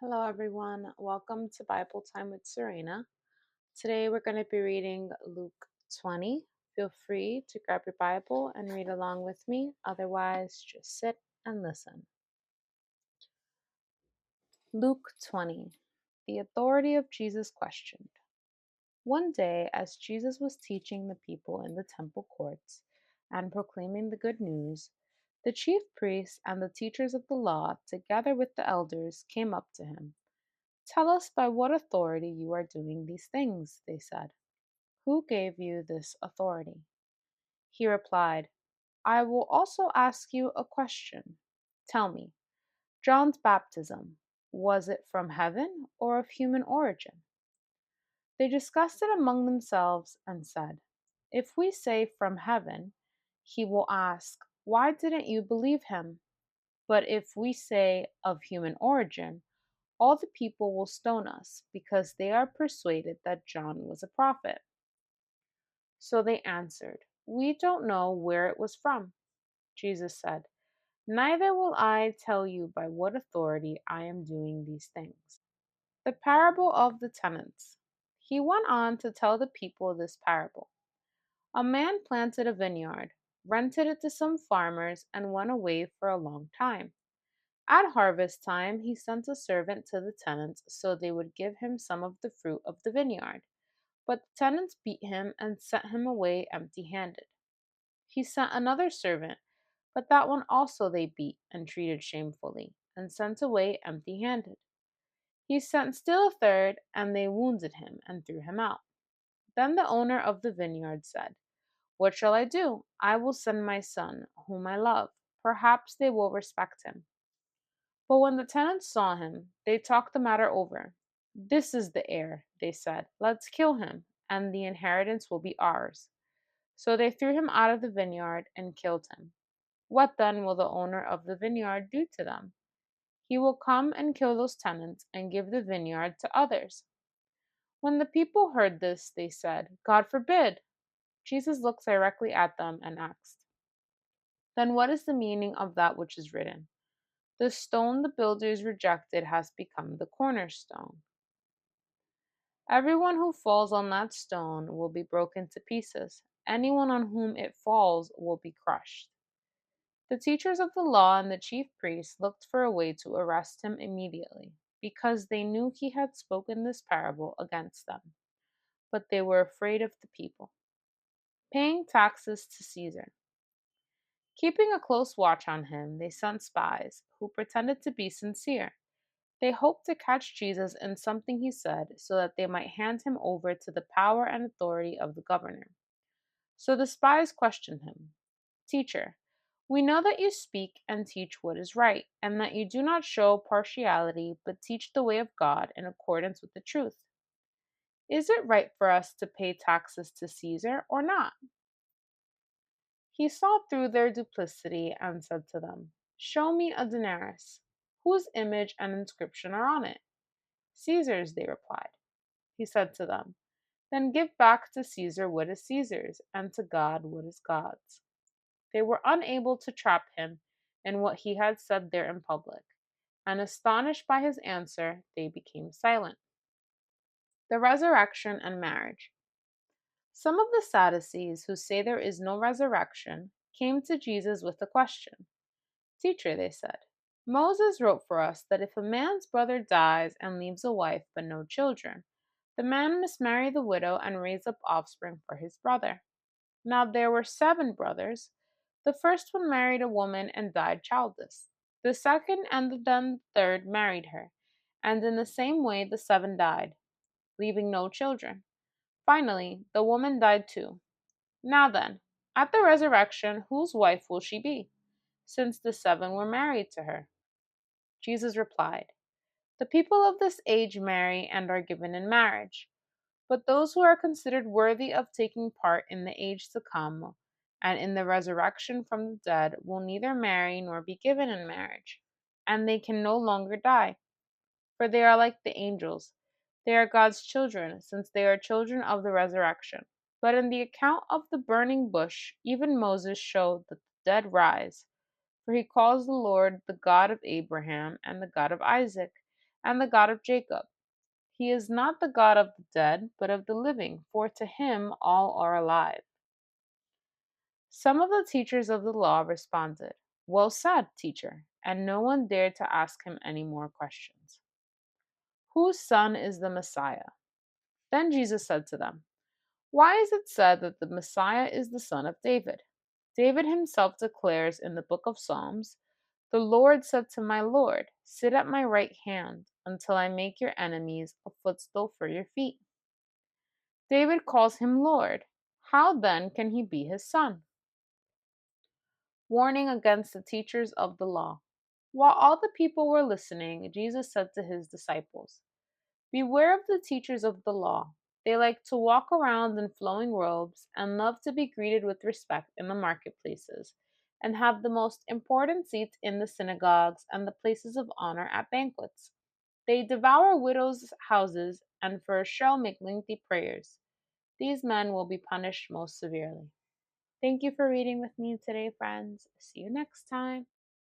Hello, everyone. Welcome to Bible Time with Sarinna. Today we're going to be reading Luke 20. Feel free to grab your Bible and read along with me. Otherwise, just sit and listen. Luke 20. The authority of Jesus questioned. One day, as Jesus was teaching the people in the temple courts and proclaiming the good news, the chief priests and the teachers of the law, together with the elders, came up to him. "Tell us by what authority you are doing these things," they said. "Who gave you this authority?" He replied, "I will also ask you a question. Tell me, John's baptism, was it from heaven or of human origin?" They discussed it among themselves and said, "If we say from heaven, he will ask, 'Why didn't you believe him?' But if we say of human origin, all the people will stone us, because they are persuaded that John was a prophet." So they answered, "We don't know where it was from." Jesus said, "Neither will I tell you by what authority I am doing these things." The parable of the tenants. He went on to tell the people this parable. A man planted a vineyard, rented it to some farmers, and went away for a long time. At harvest time, he sent a servant to the tenants so they would give him some of the fruit of the vineyard. But the tenants beat him and sent him away empty handed. He sent another servant, but that one also they beat and treated shamefully, and sent away empty handed. He sent still a third, and they wounded him and threw him out. Then the owner of the vineyard said, "What shall I do? I will send my son, whom I love. Perhaps they will respect him." But when the tenants saw him, they talked the matter over. "This is the heir," they said. "Let's kill him, and the inheritance will be ours." So they threw him out of the vineyard and killed him. What then will the owner of the vineyard do to them? He will come and kill those tenants and give the vineyard to others. When the people heard this, they said, "God forbid." Jesus looked directly at them and asked, "Then what is the meaning of that which is written? 'The stone the builders rejected has become the cornerstone.' Everyone who falls on that stone will be broken to pieces. Anyone on whom it falls will be crushed." The teachers of the law and the chief priests looked for a way to arrest him immediately, because they knew he had spoken this parable against them. But they were afraid of the people. Paying taxes to Caesar. Keeping a close watch on him, they sent spies, who pretended to be sincere. They hoped to catch Jesus in something he said, so that they might hand him over to the power and authority of the governor. So the spies questioned him. "Teacher, we know that you speak and teach what is right, and that you do not show partiality, but teach the way of God in accordance with the truth. Is it right for us to pay taxes to Caesar or not?" He saw through their duplicity and said to them, "Show me a denarius. Whose image and inscription are on it?" "Caesar's," they replied. He said to them, "Then give back to Caesar what is Caesar's, and to God what is God's." They were unable to trap him in what he had said there in public, and astonished by his answer, they became silent. The resurrection and marriage. Some of the Sadducees, who say there is no resurrection, came to Jesus with a question. "Teacher," they said, "Moses wrote for us that if a man's brother dies and leaves a wife but no children, the man must marry the widow and raise up offspring for his brother. Now there were 7 brothers. The first one married a woman and died childless. The second and then the third married her, and in the same way the 7 died, leaving no children. Finally, the woman died too. Now then, at the resurrection, whose wife will she be, since the 7 were married to her?" Jesus replied, "The people of this age marry and are given in marriage. But those who are considered worthy of taking part in the age to come and in the resurrection from the dead will neither marry nor be given in marriage, and they can no longer die, for they are like the angels. They are God's children, since they are children of the resurrection. But in the account of the burning bush, even Moses showed that the dead rise, for he calls the Lord the God of Abraham and the God of Isaac, and the God of Jacob. He is not the God of the dead, but of the living, for to him all are alive. Some of the teachers of the law responded, "Well said, teacher," and no one dared to ask him any more questions. Whose son is the Messiah? Then Jesus said to them, "Why is it said that the Messiah is the son of David? David himself declares in the book of Psalms, 'The Lord said to my Lord, sit at my right hand until I make your enemies a footstool for your feet.' David calls him Lord. How then can he be his son?" Warning against the teachers of the law. While all the people were listening, Jesus said to his disciples, "Beware of the teachers of the law. They like to walk around in flowing robes and love to be greeted with respect in the marketplaces and have the most important seats in the synagogues and the places of honor at banquets. They devour widows' houses and for a show make lengthy prayers. These men will be punished most severely." Thank you for reading with me today, friends. See you next time.